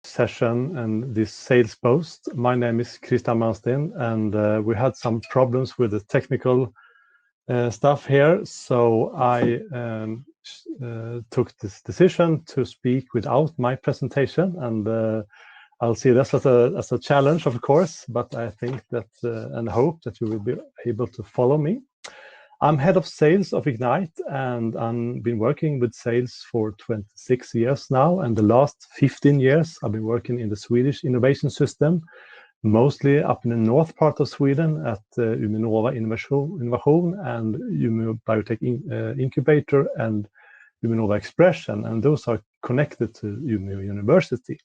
session and this sales post. My name is Malmsten, and we had some problems with the technical stuff here, so I took this decision to speak without my presentation, and I'll see this as a challenge, of course, but I think that and hope that you will be able to follow me. I'm head of sales of Ignite, and I've been working with sales for 26 years now. And the last 15 years, I've been working in the Swedish innovation system, mostly up in the north part of Sweden at Umeå Innovation and Umeå Biotech Incubator and Umeå Expression, and those are connected to Umeå University.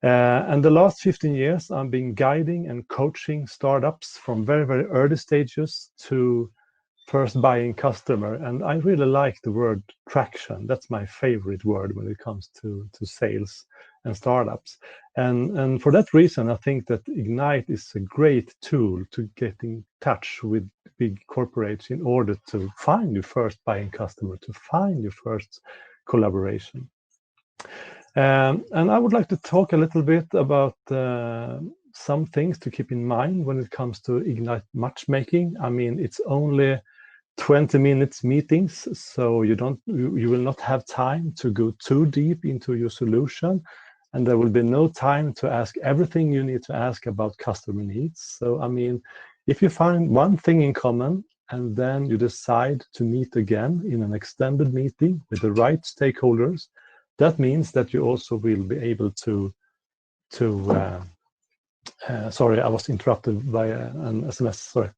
And the last 15 years, I've been guiding and coaching startups from very, very early stages to first buying customer. And I really like the word traction. That's my favorite word when it comes to sales and startups. And for that reason, I think that Ignite is a great tool to get in touch with big corporates in order to find your first buying customer, to find your first collaboration. And I would like to talk a little bit about some things to keep in mind when it comes to Ignite matchmaking. I mean, it's only 20 minutes meetings, so you will not have time to go too deep into your solution, and there will be no time to ask everything you need to ask about customer needs. So, I mean, if you find one thing in common and then you decide to meet again in an extended meeting with the right stakeholders, that means that you also will be able to sorry, I was interrupted by an SMS, sorry.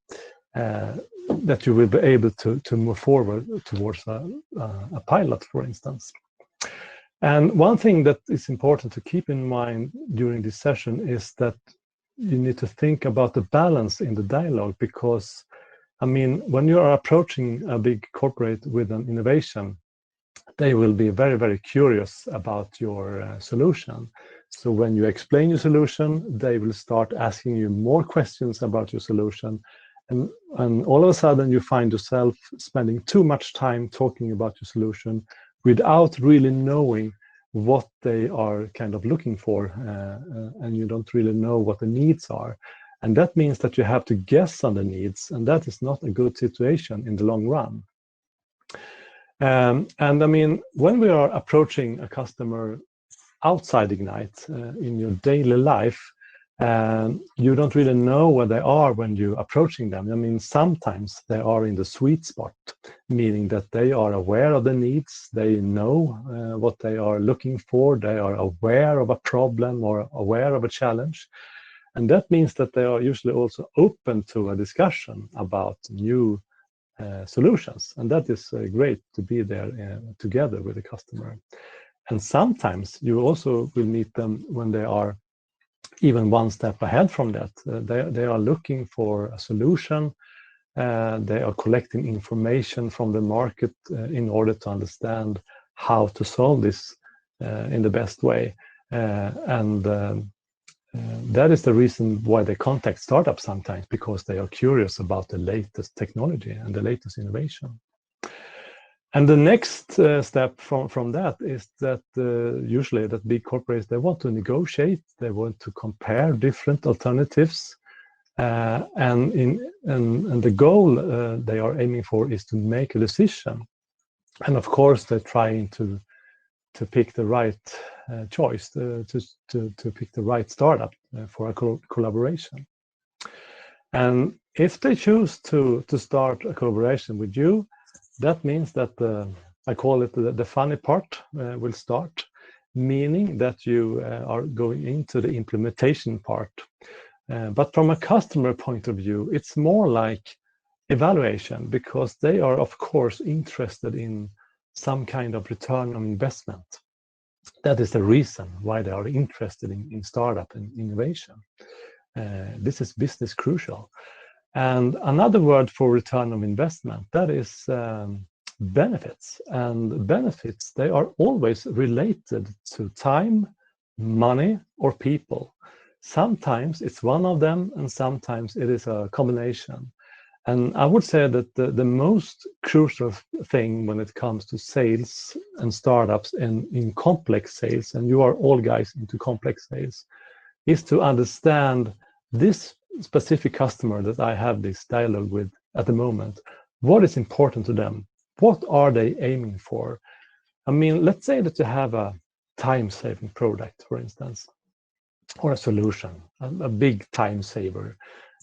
That you will be able to move forward towards a pilot, for instance. And one thing that is important to keep in mind during this session is that you need to think about the balance in the dialogue, because, I mean, when you are approaching a big corporate with an innovation, they will be very, very curious about your solution. So when you explain your solution, they will start asking you more questions about your solution. And all of a sudden, you find yourself spending too much time talking about your solution without really knowing what they are kind of looking for, and you don't really know what the needs are. And that means that you have to guess on the needs, and that is not a good situation in the long run. And I mean, when we are approaching a customer outside Ignite in your daily life, you don't really know where they are when you're approaching them. I mean, sometimes they are in the sweet spot, meaning that they are aware of the needs, they know what they are looking for, they are aware of a problem or aware of a challenge. And that means that they are usually also open to a discussion about new solutions. And that is great to be there together with the customer. And sometimes you also will meet them when they are even one step ahead from that. They are looking for a solution. They are collecting information from the market in order to understand how to solve this in the best way. And that is the reason why they contact startups sometimes, because they are curious about the latest technology and the latest innovation. And the next step from that is that usually that big corporates, they want to negotiate, they want to compare different alternatives, and the goal they are aiming for is to make a decision. And of course, they're trying to pick the right choice, to pick the right startup for a collaboration. And if they choose to start a collaboration with you, that means that I call it the funny part will start, meaning that you are going into the implementation part. But from a customer point of view, it's more like evaluation, because they are, of course, interested in some kind of return on investment. That is the reason why they are interested in startup and innovation. This is business crucial. And another word for return on investment, that is benefits. And benefits, they are always related to time, money, or people. Sometimes it's one of them, and sometimes it is a combination. And I would say that the most crucial thing when it comes to sales and startups and in complex sales, and you are all guys into complex sales, is to understand this specific customer that I have this dialogue with at the moment. What is important to them? What are they aiming for? I mean, let's say that you have a time-saving product, for instance, or a solution, a big time saver.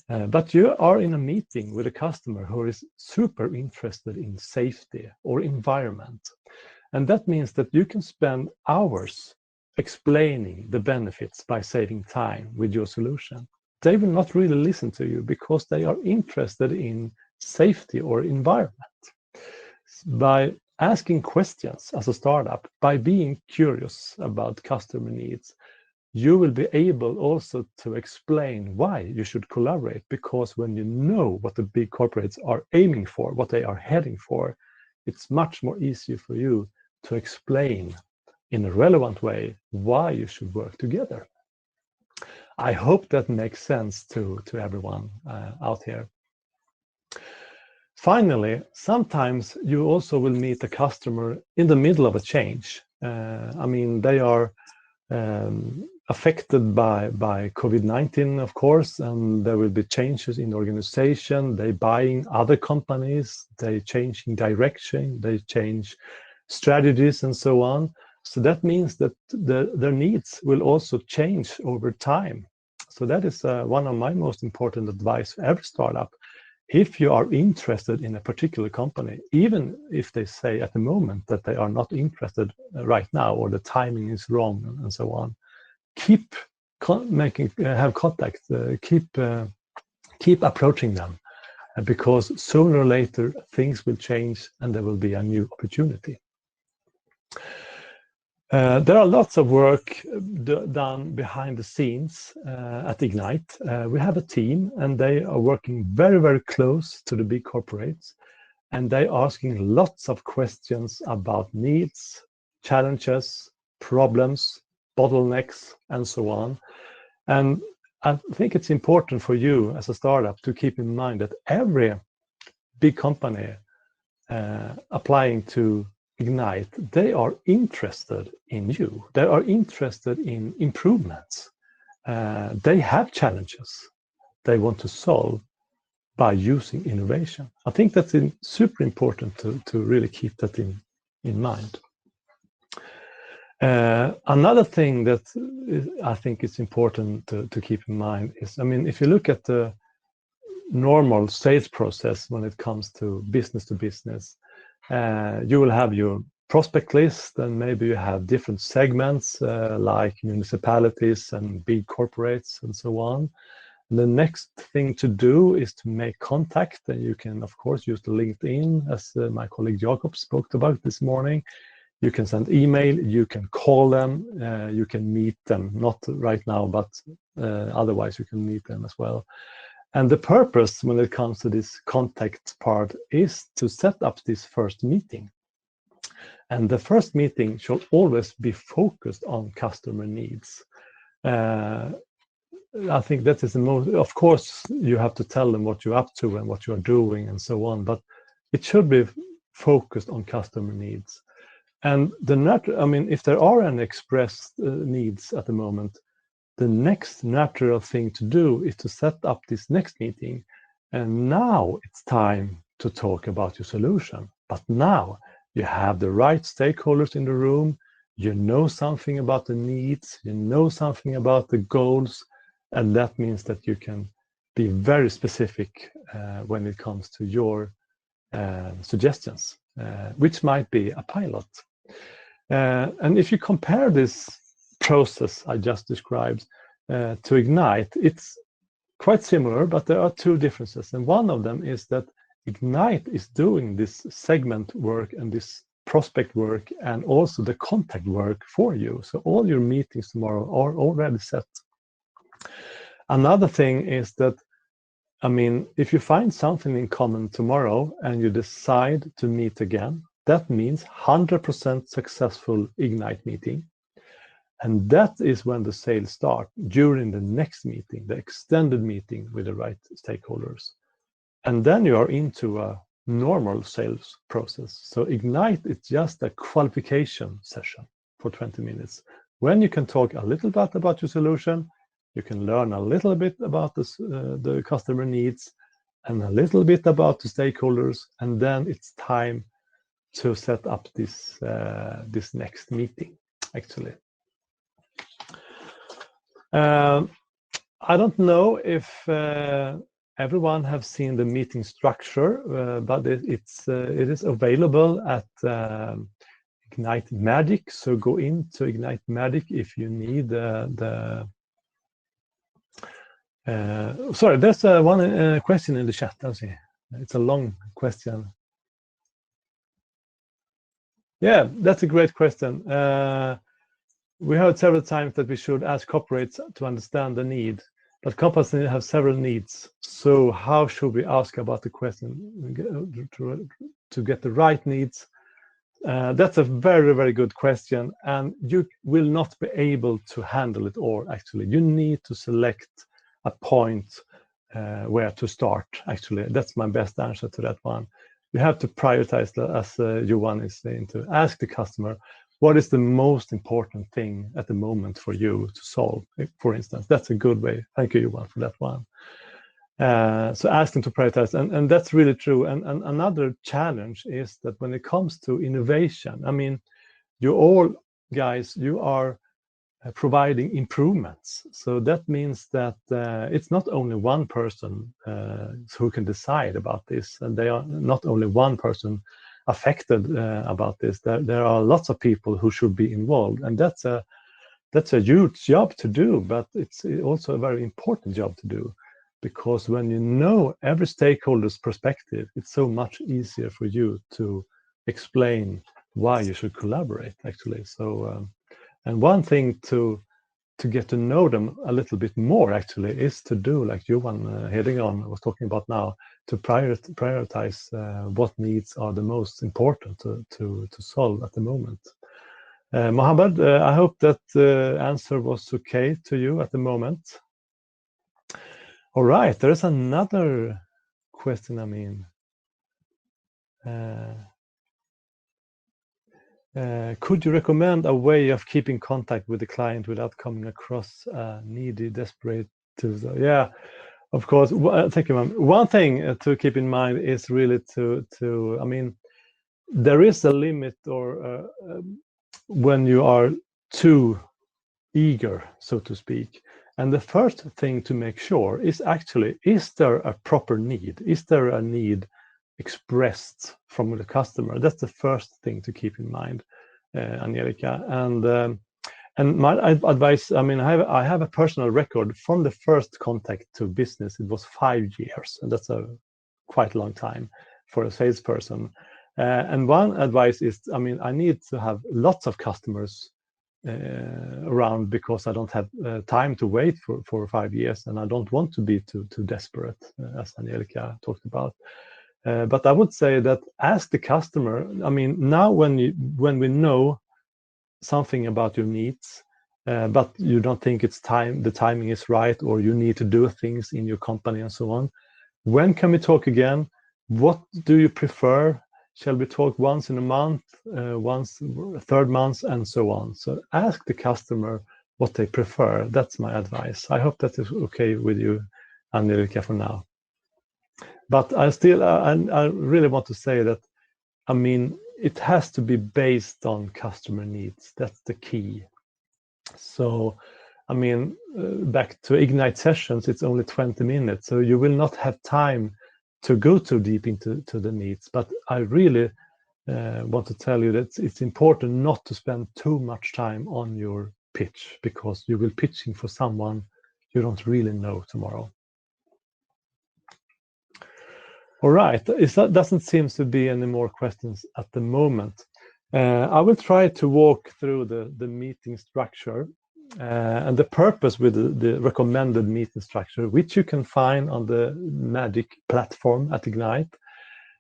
But you are in a meeting with a customer who is super interested in safety or environment. And that means that you can spend hours explaining the benefits by saving time with your solution. They will not really listen to you because they are interested in safety or environment. By asking questions as a startup, by being curious about customer needs, you will be able also to explain why you should collaborate, because when you know what the big corporates are aiming for, what they are heading for, it's much more easier for you to explain in a relevant way why you should work together. I hope that makes sense to everyone out here. Finally, sometimes you also will meet a customer in the middle of a change. I mean, they are affected by COVID-19, of course, and there will be changes in the organization. They buying other companies, they changing direction, they change strategies and so on. So that means that their needs will also change over time. So that is one of my most important advice for every startup. If you are interested in a particular company, even if they say at the moment that they are not interested right now, or the timing is wrong and so on, keep have contact, keep approaching them, because sooner or later things will change and there will be a new opportunity. There are lots of work done behind the scenes at Ignite. We have a team and they are working very, very close to the big corporates, and they are asking lots of questions about needs, challenges, problems, bottlenecks, and so on. And I think it's important for you as a startup to keep in mind that every big company applying to Ignite, they are interested in you. They are interested in improvements. They have challenges they want to solve by using innovation. I think that's super important to really keep that in mind. Another thing that I think is important to keep in mind is, I mean, if you look at the normal sales process when it comes to business, you will have your prospect list, and maybe you have different segments like municipalities and big corporates and so on. And the next thing to do is to make contact, and you can of course use the LinkedIn, as my colleague Jakob spoke about this morning. You can send email, you can call them, you can meet them, not right now, but otherwise you can meet them as well. And the purpose when it comes to this contact part is to set up this first meeting. And the first meeting should always be focused on customer needs. I think that is the most, of course, you have to tell them what you're up to and what you're doing and so on, but it should be focused on customer needs. And I mean, if there are any expressed needs at the moment, the next natural thing to do is to set up this next meeting. And now it's time to talk about your solution. But now you have the right stakeholders in the room, you know something about the needs, you know something about the goals, and that means that you can be very specific when it comes to your suggestions, which might be a pilot. And if you compare this process I just described to Ignite, it's quite similar, but there are two differences. And one of them is that Ignite is doing this segment work and this prospect work and also the contact work for you. So all your meetings tomorrow are already set. Another thing is that, I mean, if you find something in common tomorrow and you decide to meet again, that means 100% successful Ignite meeting. And that is when the sales start, during the next meeting, the extended meeting with the right stakeholders. And then you are into a normal sales process. So Ignite is just a qualification session for 20 minutes when you can talk a little bit about your solution, you can learn a little bit about the customer needs and a little bit about the stakeholders, and then it's time to set up this this next meeting, actually. I don't know if everyone have seen the meeting structure, but it is available at Ignite Magic. So go into Ignite Magic if you need sorry, there's one question in the chat. I'll see. It's a long question. Yeah, that's a great question. We heard several times that we should ask corporates to understand the need, but companies have several needs. So how should we ask about the question to get the right needs? That's a very, very good question, and you will not be able to handle it all, actually. You need to select a point where to start, actually. That's my best answer to that one. You have to prioritize, as Johan is saying, to ask the customer, what is the most important thing at the moment for you to solve, for instance. That's a good way. Thank you, Johan, for that one. So ask them to prioritize, and that's really true. And another challenge is that when it comes to innovation, I mean, you all guys, you are providing improvements. So that means that it's not only one person who can decide about this, and they are not only one person affected about this. There are lots of people who should be involved, and that's a huge job to do, but it's also a very important job to do, because when you know every stakeholder's perspective, it's so much easier for you to explain why you should collaborate, actually. So and one thing to get to know them a little bit more, actually, is to do like Johan Hedegaard was talking about now, to prioritize what needs are the most important to solve at the moment. Mohammed, I hope that answer was okay to you at the moment. All right, there is another question, I mean. Could you recommend a way of keeping contact with the client without coming across needy, desperate? Yeah, of course. Thank you, ma'am. One thing to keep in mind is really I mean, there is a limit, or when you are too eager, so to speak. And the first thing to make sure is actually, is there a proper need? Is there a need expressed from the customer? That's the first thing to keep in mind, Angelica. And my advice, I mean, I have a personal record from the first contact to business. It was 5 years, and that's a quite long time for a salesperson. And one advice is, I mean, I need to have lots of customers around, because I don't have time to wait for 5 years, and I don't want to be too desperate, as Angelica talked about. But I would say that ask the customer. I mean, now when we know something about your needs, but you don't think the timing is right, or you need to do things in your company and so on, when can we talk again? What do you prefer? Shall we talk once in a month, once third month, and so on? So ask the customer what they prefer. That's my advice. I hope that is okay with you, Angelica, for now. But I really want to say that, I mean, it has to be based on customer needs. That's the key. So, I mean, back to Ignite sessions, it's only 20 minutes, so you will not have time to go too deep into the needs. But I really want to tell you that it's important not to spend too much time on your pitch, because you will pitching for someone you don't really know tomorrow. All right, doesn't seem to be any more questions at the moment. I will try to walk through the meeting structure and the purpose with the recommended meeting structure, which you can find on the Magic platform at Ignite.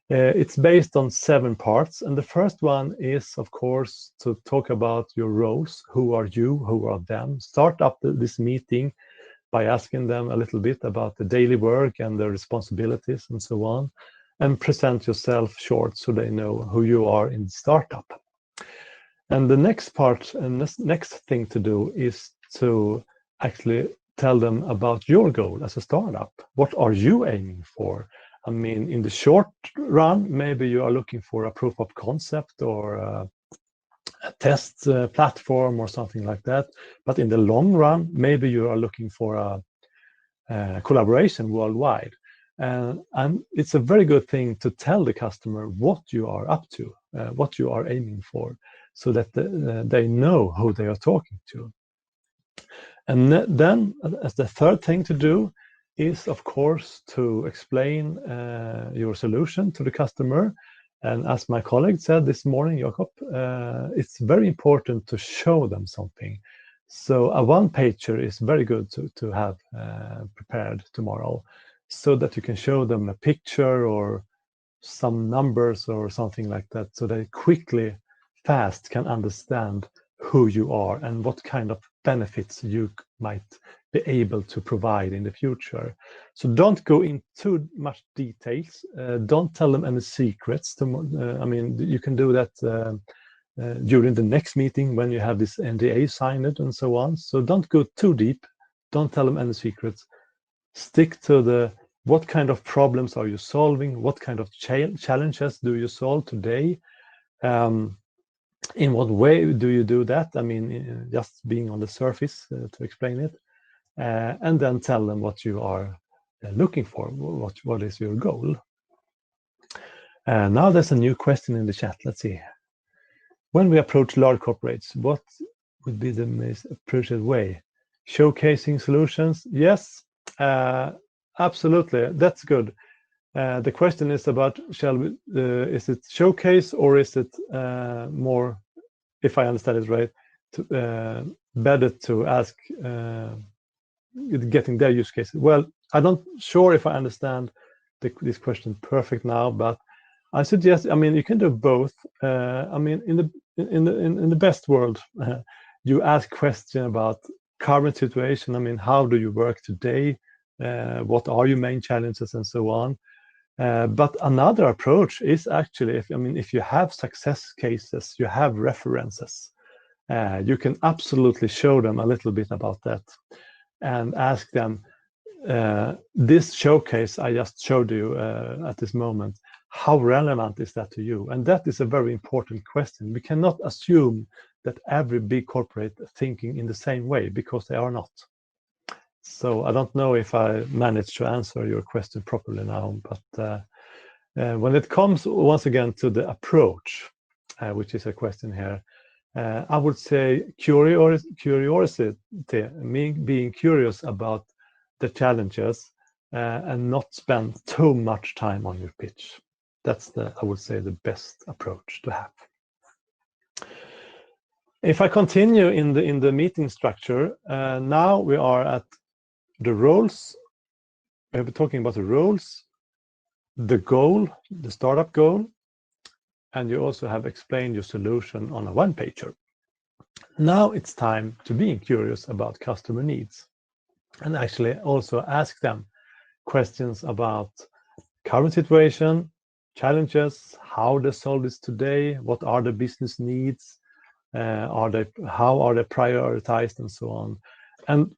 It's based on 7 parts, and the first one is, of course, to talk about your roles. Who are you? Who are them? Start up this meeting by asking them a little bit about the daily work and their responsibilities and so on, and present yourself short so they know who you are in the startup. And the next part and next thing to do is to actually tell them about your goal as a startup. What are you aiming for? I mean, in the short run, maybe you are looking for a proof of concept or a test platform or something like that. But in the long run, maybe you are looking for a collaboration worldwide. And it's a very good thing to tell the customer what you are up to, what you are aiming for, so that they know who they are talking to. And then, as the third thing to do, is of course to explain your solution to the customer. And as my colleague said this morning, Jakob, it's very important to show them something. So a one-pager is very good to have prepared tomorrow, so that you can show them a picture or some numbers or something like that, so they quickly, fast can understand who you are and what kind of benefits you might be able to provide in the future. So don't go into too much details. Don't tell them any secrets. I mean, you can do that during the next meeting when you have this NDA signed and so on. So don't go too deep. Don't tell them any secrets. Stick to what kind of problems are you solving? What kind of challenges do you solve today? In what way do you do that? I mean, just being on the surface to explain it. And then tell them what you are looking for. What is your goal? Now there's a new question in the chat. Let's see. When we approach large corporates, what would be the most appropriate way? Showcasing solutions? Yes, absolutely. That's good. The question is about, is it showcase or is it more, if I understand it right, better to ask getting their use cases? Well, I'm not sure if I understand this question perfect now, but I suggest, I mean, you can do both. I mean, in the best world, you ask question about current situation. I mean, how do you work today? What are your main challenges and so on? But another approach is actually, if you have success cases, you have references, you can absolutely show them a little bit about that and ask them, this showcase I just showed you at this moment, how relevant is that to you? And that is a very important question. We cannot assume that every big corporate is thinking in the same way, because they are not. So I don't know if I managed to answer your question properly now, but when it comes once again to the approach, which is a question here, I would say curiosity, being curious about the challenges and not spend too much time on your pitch. That's I would say, the best approach to have. If I continue in the meeting structure, now we are at the roles. We've been talking about the roles, the goal, the startup goal, and you also have explained your solution on a one-pager. Now it's time to be curious about customer needs and actually also ask them questions about current situation, challenges, how they solve this today, what are the business needs, how are they prioritized, and so on. And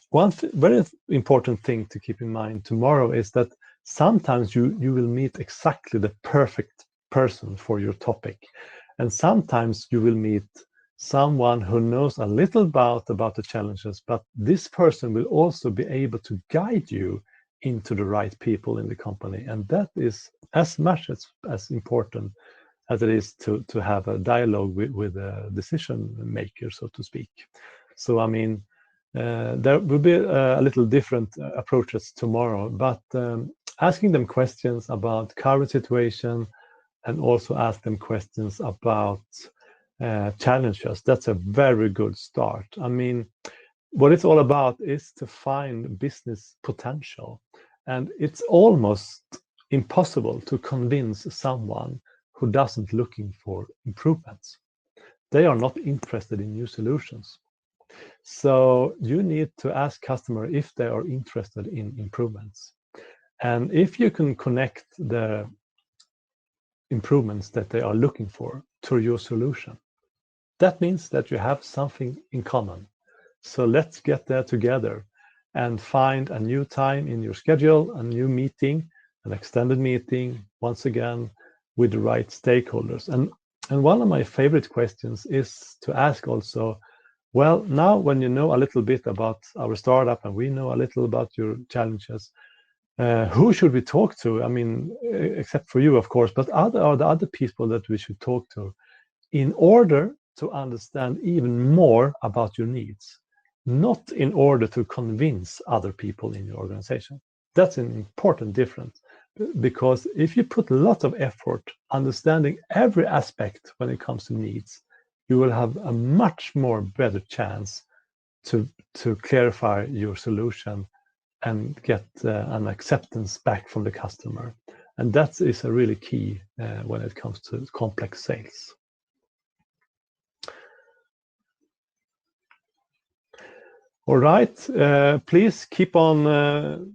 one very important thing to keep in mind tomorrow is that sometimes you will meet exactly the perfect person for your topic, and sometimes you will meet someone who knows a little about the challenges, but this person will also be able to guide you into the right people in the company, and that is as much as important as it is to have a dialogue with a decision maker, so to speak. So I mean, there will be a little different approaches tomorrow, but asking them questions about current situation and also ask them questions about challenges, that's a very good start. I mean, what it's all about is to find business potential, and it's almost impossible to convince someone who doesn't looking for improvements. They are not interested in new solutions. So you need to ask customer if they are interested in improvements. And if you can connect the improvements that they are looking for to your solution, that means that you have something in common. So let's get there together and find a new time in your schedule, a new meeting, an extended meeting, once again, with the right stakeholders. And one of my favorite questions is to ask also, well, now when you know a little bit about our startup and we know a little about your challenges, who should we talk to? I mean, except for you, of course, but are the other people that we should talk to in order to understand even more about your needs, not in order to convince other people in your organization. That's an important difference, because if you put a lot of effort understanding every aspect when it comes to needs, you will have a much more better chance to clarify your solution and get an acceptance back from the customer. And that is a really key when it comes to complex sales. All right, please keep on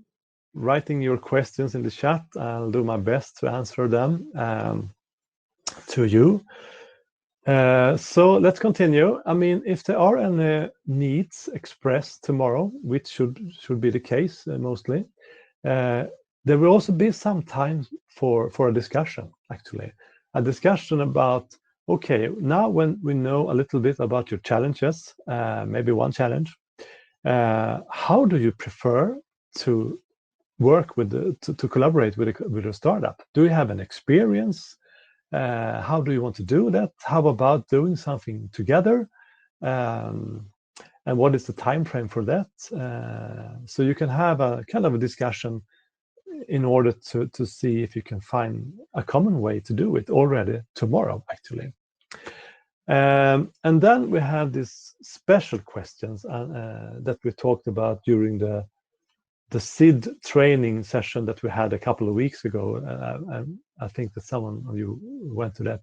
writing your questions in the chat. I'll do my best to answer them to you. So let's continue. I mean, if there are any needs expressed tomorrow, which should be the case mostly, there will also be some time for a discussion, actually. A discussion about, okay, now when we know a little bit about your challenges, maybe one challenge, how do you prefer to work with, to collaborate with a startup? Do you have an experience? How do you want to do that? How about doing something together? And what is the time frame for that? So you can have a kind of a discussion in order to see if you can find a common way to do it already tomorrow, actually. And then we have these special questions that we talked about during the SID training session that we had a couple of weeks ago. I think that some of you went to that.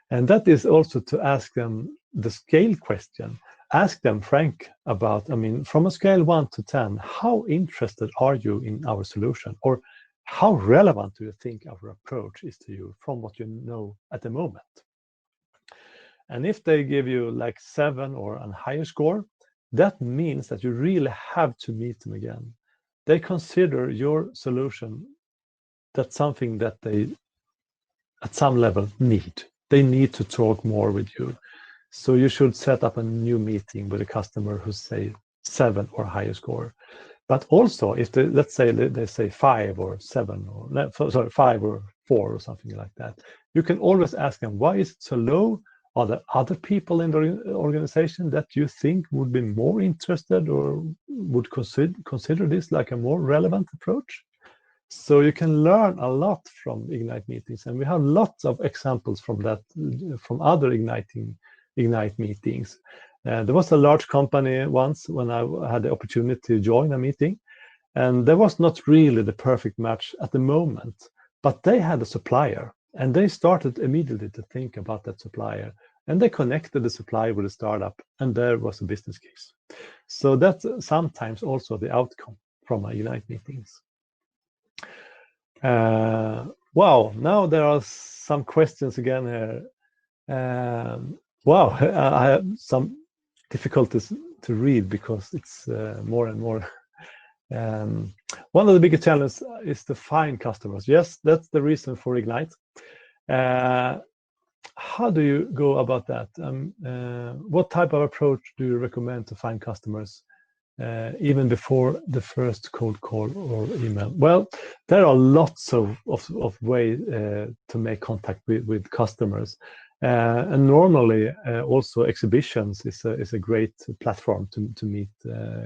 And that is also to ask them the scale question. Ask them, Frank, about, I mean, from a scale 1 to 10, how interested are you in our solution? Or how relevant do you think our approach is to you from what you know at the moment? And if they give you like 7 or a higher score, that means that you really have to meet them again. They consider your solution that's something that they, at some level, need. They need to talk more with you. So you should set up a new meeting with a customer who say 7 or higher score. But also, if they, let's say they say 5 or 7, or sorry, 5 or 4 or something like that, you can always ask them, why is it so low? Are there other people in the organization that you think would be more interested or would consider this like a more relevant approach? So you can learn a lot from Ignite meetings, and we have lots of examples from that, from other Ignite meetings. There was a large company once when I had the opportunity to join a meeting, and there was not really the perfect match at the moment, but they had a supplier, and they started immediately to think about that supplier, and they connected the supplier with a startup, and there was a business case. So that's sometimes also the outcome from Ignite meetings. Wow, now there are some questions again here. Wow, I have some difficulties to read because it's more and more. One of the biggest challenges is to find customers. Yes, that's the reason for Ignite. How do you go about that? What type of approach do you recommend to find customers even before the first cold call or email? Well, there are lots of ways to make contact with customers. And normally also exhibitions is a great platform to meet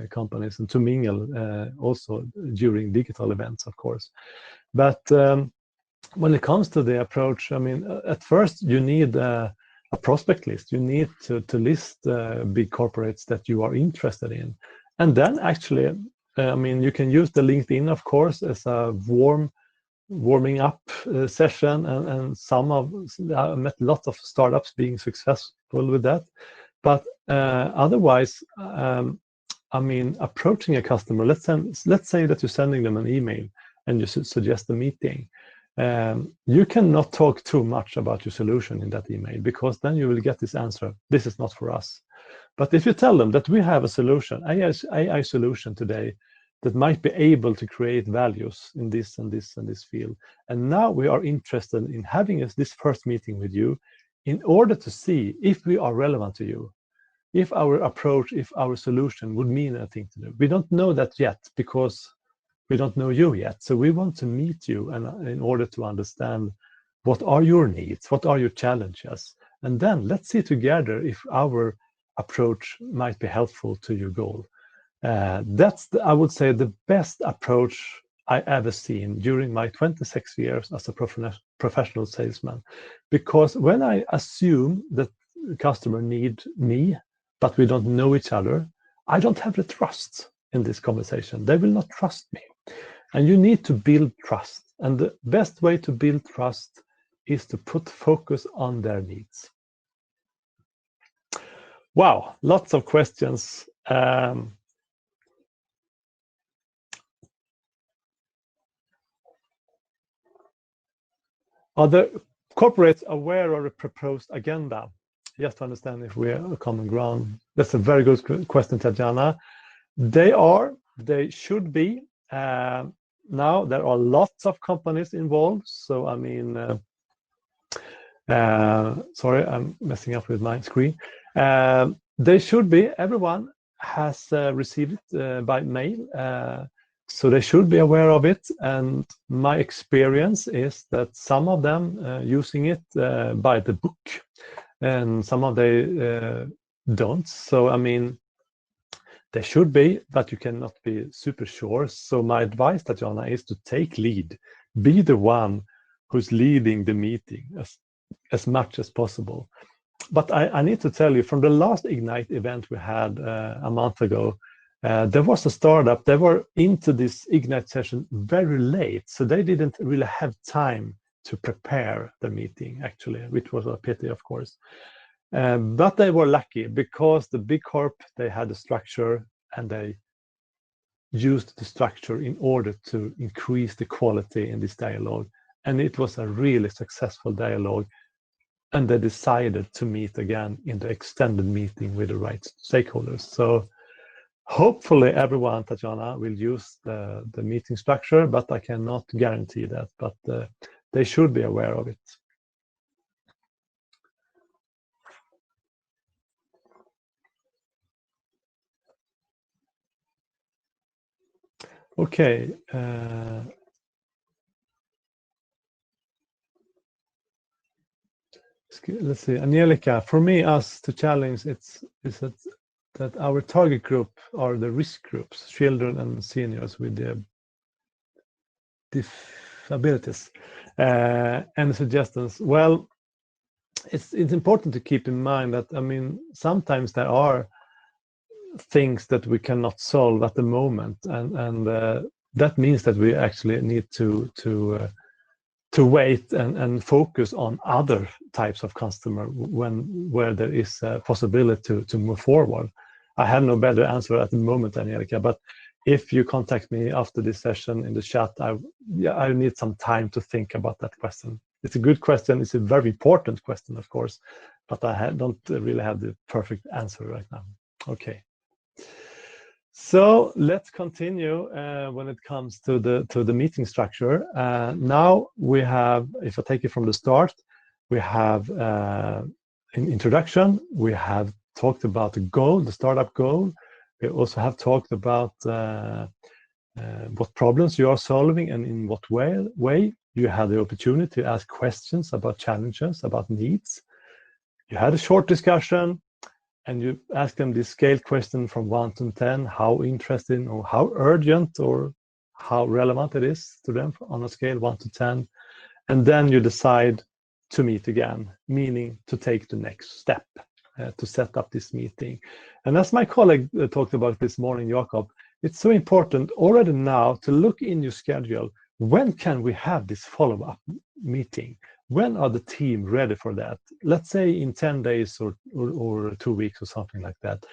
companies and to mingle also during digital events, of course. But when it comes to the approach, I mean, at first you need a prospect list. You need to list big corporates that you are interested in. And then actually, I mean, you can use the LinkedIn, of course, as a warming up session, and I met lots of startups being successful with that. But otherwise, I mean, approaching a customer, let's say that you're sending them an email and you suggest a meeting. You cannot talk too much about your solution in that email, because then you will get this answer: this is not for us. But if you tell them that we have a solution, AI solution today, that might be able to create values in this and this and this field, and now we are interested in having this first meeting with you in order to see if we are relevant to you, if our approach, if our solution would mean anything to them. We don't know that yet because we don't know you yet. So we want to meet you, and in order to understand what are your needs, what are your challenges, and then let's see together if our approach might be helpful to your goal. That's, I would say, the best approach I ever seen during my 26 years as a professional salesman. Because when I assume that the customer need me, but we don't know each other, I don't have the trust in this conversation. They will not trust me. And you need to build trust. And the best way to build trust is to put focus on their needs. Wow, lots of questions. Are the corporates aware of the proposed agenda? Just to understand if we're a common ground. That's a very good question, Tatjana. They are, they should be. Now there are lots of companies involved. So, I mean, sorry, I'm messing up with my screen. They should be, everyone has received it by mail. So they should be aware of it, and my experience is that some of them using it by the book, and some of they don't. So I mean, they should be, but you cannot be super sure. So my advice, Tatjana, is to take lead, be the one who's leading the meeting as much as possible. But I need to tell you, from the last Ignite event we had a month ago, there was a startup. They were into this Ignite session very late, so they didn't really have time to prepare the meeting, actually, which was a pity, of course. But they were lucky, because the big corp, they had a structure, and they used the structure in order to increase the quality in this dialogue. And it was a really successful dialogue. And they decided to meet again in the extended meeting with the right stakeholders. So hopefully everyone, Tatjana, will use the meeting structure, but I cannot guarantee that. But they should be aware of it. Okay. Let's see, Angelica, for me, us to challenge, is that our target group are the risk groups, children and seniors with the disabilities, and suggestions. Well, it's important to keep in mind that, I mean, sometimes there are things that we cannot solve at the moment, and that means that we actually need to wait and focus on other types of customer where there is a possibility to move forward. I have no better answer at the moment, Angelica, but if you contact me after this session in the chat, I need some time to think about that question. It's a good question. It's a very important question, of course, but I don't really have the perfect answer right now. Okay. So let's continue when it comes to the meeting structure. Now we have, if I take it from the start, we have an introduction. We have talked about the goal, the startup goal. We also have talked about what problems you are solving and in what way. You had the opportunity to ask questions about challenges, about needs. You had a short discussion, and you ask them this scale question from 1 to 10, how interesting or how urgent or how relevant it is to them on a scale 1 to 10. And then you decide to meet again, meaning to take the next step to set up this meeting. And as my colleague talked about this morning, Jakob, it's so important already now to look in your schedule. When can we have this follow-up meeting? When are the team ready for that? Let's say in 10 days or 2 weeks or something like that.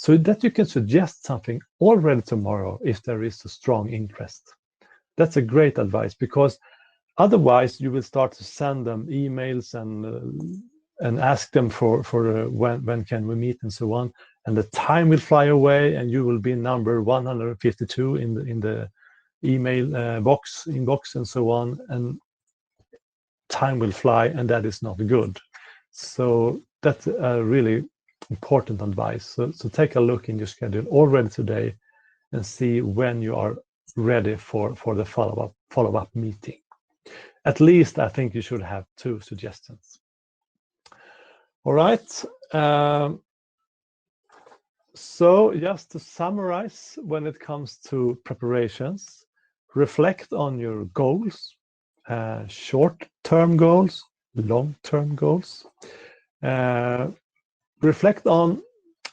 so that you can suggest something already tomorrow if there is a strong interest. That's a great advice, because otherwise you will start to send them emails and ask them for when can we meet and so on, and the time will fly away, and you will be number 152 in the email inbox and so on, and time will fly, and that is not good. So that's a really important advice. So take a look in your schedule already today and see when you are ready for the follow-up meeting. At least I think you should have 2 suggestions. All right. So just to summarize, when it comes to preparations, reflect on your goals, short-term goals, long-term goals. Reflect on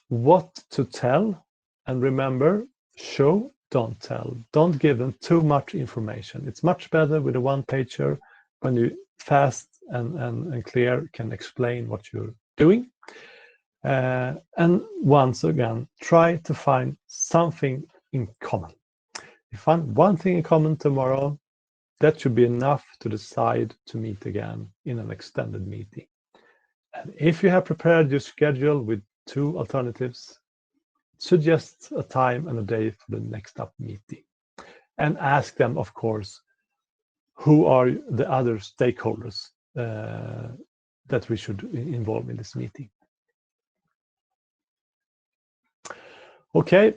what to tell, and remember, show, don't tell. Don't give them too much information. It's much better with a one-pager when you fast and clear can explain what you're doing. And once again, try to find something in common. If you find one thing in common tomorrow, that should be enough to decide to meet again in an extended meeting. And if you have prepared your schedule with 2 alternatives, suggest a time and a day for the next up meeting. And ask them, of course, who are the other stakeholders that we should involve in this meeting. Okay.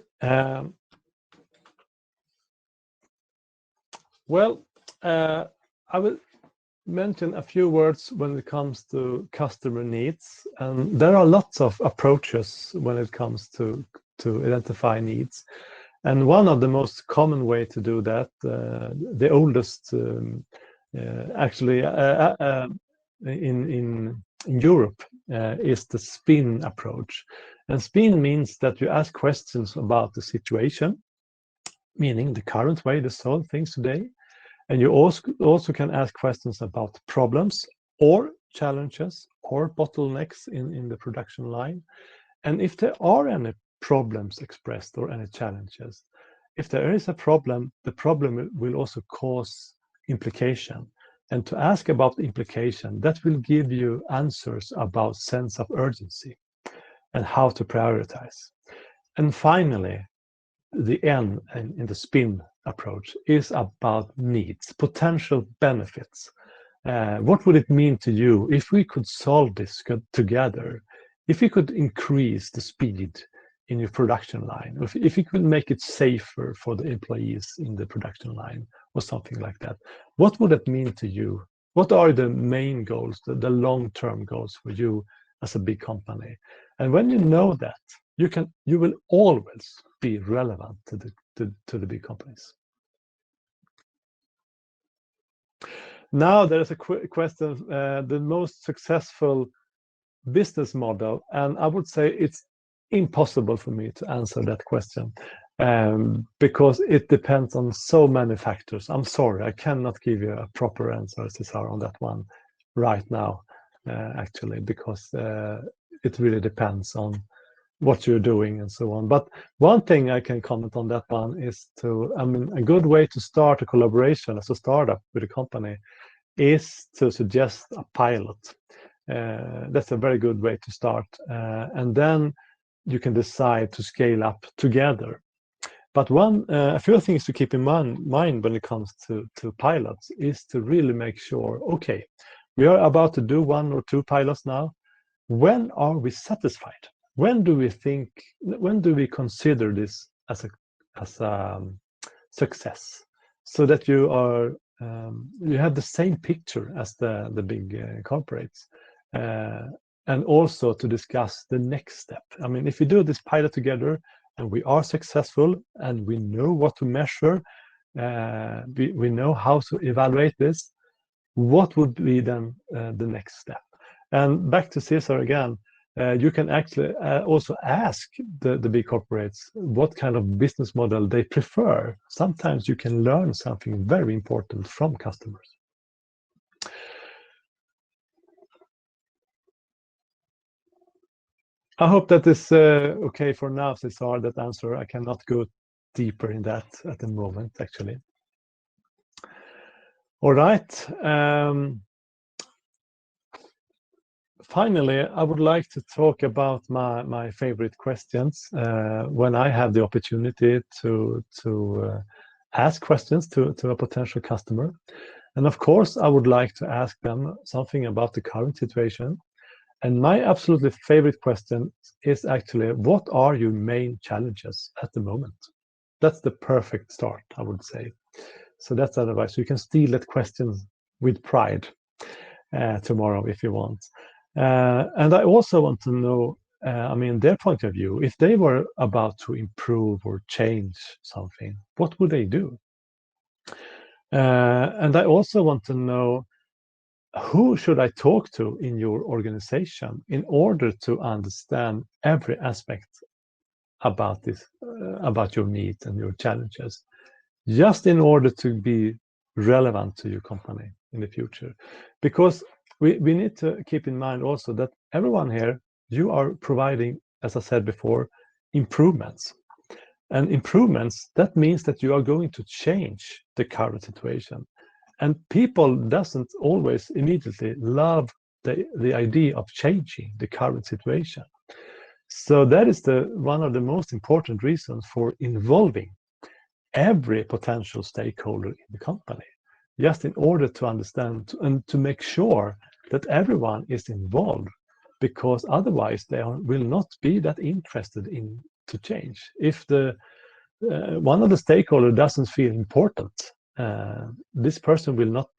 Well, I will mention a few words when it comes to customer needs, and there are lots of approaches when it comes to identify needs. And one of the most common way to do that, the oldest actually in Europe, is the spin approach. And spin means that you ask questions about the situation, meaning the current way to solve things today. And you also can ask questions about problems or challenges or bottlenecks in the production line. And if there are any problems expressed or any challenges, if there is a problem, the problem will also cause implication. And to ask about the implication, that will give you answers about sense of urgency and how to prioritize. And finally, the N in the spin approach is about needs, potential benefits. What would it mean to you if we could solve this together? If we could increase the speed in your production line, if we could make it safer for the employees in the production line or something like that, what would that mean to you? What are the main goals, the long-term goals for you as a big company? And when you know that, you will always be relevant to the big companies. Now there is a question, the most successful business model, and I would say it's impossible for me to answer that question because it depends on so many factors. I'm sorry, I cannot give you a proper answer, Cesar, on that one right now, actually, because it really depends on what you're doing and so on. But one thing I can comment on that one is a good way to start a collaboration as a startup with a company is to suggest a pilot. That's a very good way to start. And then you can decide to scale up together. But a few things to keep in mind when it comes to pilots is to really make sure, okay, we are about to do 1 or 2 pilots now. When are we satisfied? When do we consider this as a success, so that you have the same picture as the big corporates, and also to discuss the next step. I mean, if we do this pilot together and we are successful and we know what to measure, we know how to evaluate this, what would be then the next step? And back to Cesar again. You can actually also ask the big corporates what kind of business model they prefer. Sometimes you can learn something very important from customers. I hope that is okay for now, Cesar, that answer. I cannot go deeper in that at the moment, actually. All right. Finally, I would like to talk about my favorite questions when I have the opportunity to ask questions to a potential customer. And of course, I would like to ask them something about the current situation. And my absolutely favorite question is actually, what are your main challenges at the moment? That's the perfect start, I would say. So that's advice. You can steal that question with pride tomorrow if you want. And I also want to know, I mean, their point of view. If they were about to improve or change something, what would they do? And I also want to know, who should I talk to in your organization in order to understand every aspect about this, about your needs and your challenges, just in order to be relevant to your company in the future? Because we need to keep in mind also that everyone here, you are providing, as I said before, improvements. And improvements, that means that you are going to change the current situation. And people doesn't always immediately love the idea of changing the current situation. So that is one of the most important reasons for involving every potential stakeholder in the company, just in order to understand and to make sure that everyone is involved, because otherwise they will not be that interested in to change. If the one of the stakeholder doesn't feel important, this person will not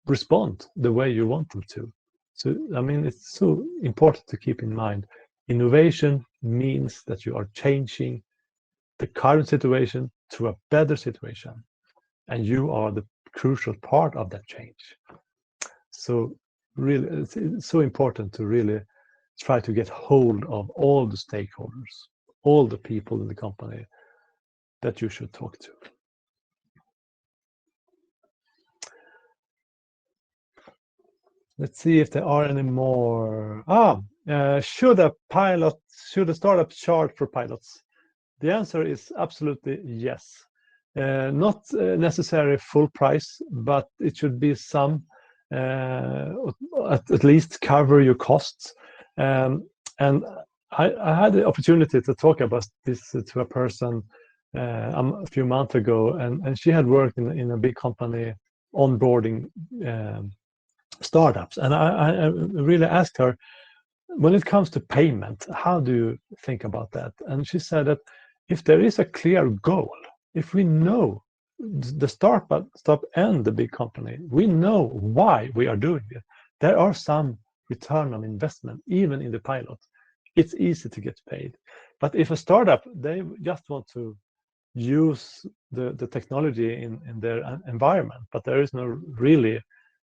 respond the way you want them to. So, I mean, it's so important to keep in mind. Innovation means that you are changing the current situation to a better situation, and you are the crucial part of that change. So, really, it's so important to really try to get hold of all the stakeholders, all the people in the company that you should talk to. Let's see if there are any more. Should a startup charge for pilots? The answer is absolutely yes. Not necessarily full price, but it should be some, at least cover your costs. And I had the opportunity to talk about this to a person a few months ago, and she had worked in a big company onboarding startups. And I really asked her, when it comes to payment, how do you think about that? And she said that if there is a clear goal, if we know the startup and the big company, we know why we are doing it. There are some return on investment, even in the pilot. It's easy to get paid. But if a startup, they just want to use the technology in their environment, but there is no really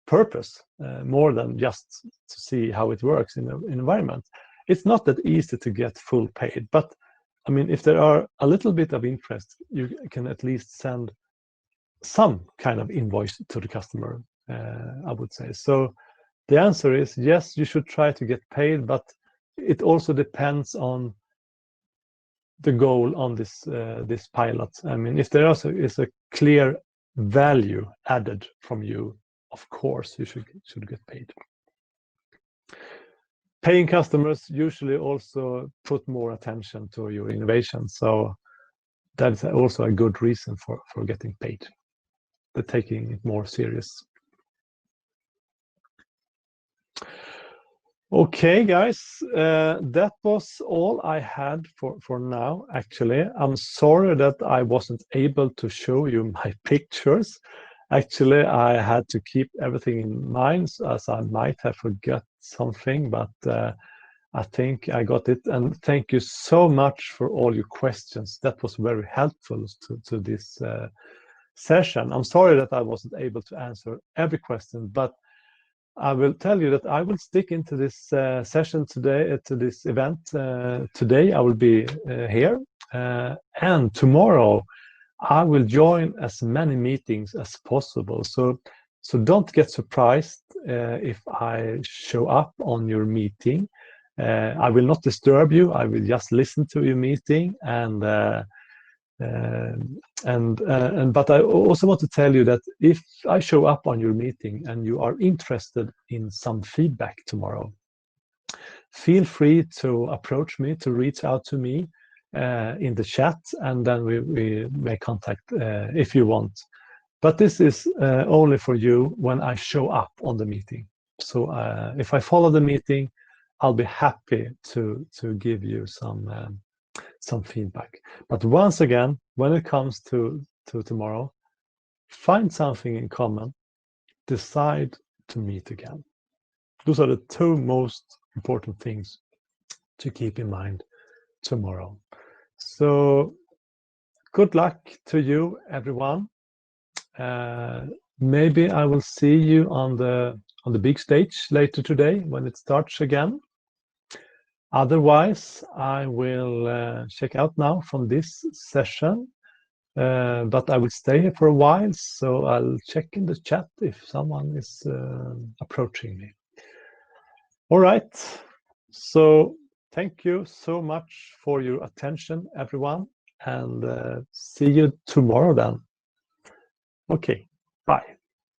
purpose more than just to see how it works in an environment, it's not that easy to get full paid. But I mean, if there are a little bit of interest, you can at least send some kind of invoice to the customer, I would say. So the answer is yes, you should try to get paid, but it also depends on the goal on this pilot. I mean, if there is a clear value added from you, of course you should get paid. Paying customers usually also put more attention to your innovation, so that's also a good reason for getting paid. They're taking it more serious. Okay, guys, that was all I had for now. Actually, I'm sorry that I wasn't able to show you my pictures. Actually, I had to keep everything in mind, as I might have forgot something, but I think I got it. And thank you so much for all your questions. That was very helpful to this session. I'm sorry that I wasn't able to answer every question, but I will tell you that I will stick into this session today, to this event today. I will be here, and tomorrow I will join as many meetings as possible. So don't get surprised if I show up on your meeting. I will not disturb you. I will just listen to your meeting, but I also want to tell you that if I show up on your meeting and you are interested in some feedback tomorrow, feel free to approach me, to reach out to me in the chat, and then we make contact if you want. But this is only for you when I show up on the meeting. So if I follow the meeting, I'll be happy to give you some feedback. But once again, when it comes to tomorrow, find something in common, decide to meet again. Those are the two most important things to keep in mind tomorrow. So good luck to you, everyone. Maybe I will see you on the big stage later today when it starts again. Otherwise, I will check out now from this session, but I will stay here for a while, so I'll check in the chat if someone is approaching me. All right, so thank you so much for your attention, everyone, and see you tomorrow then. Okay, bye.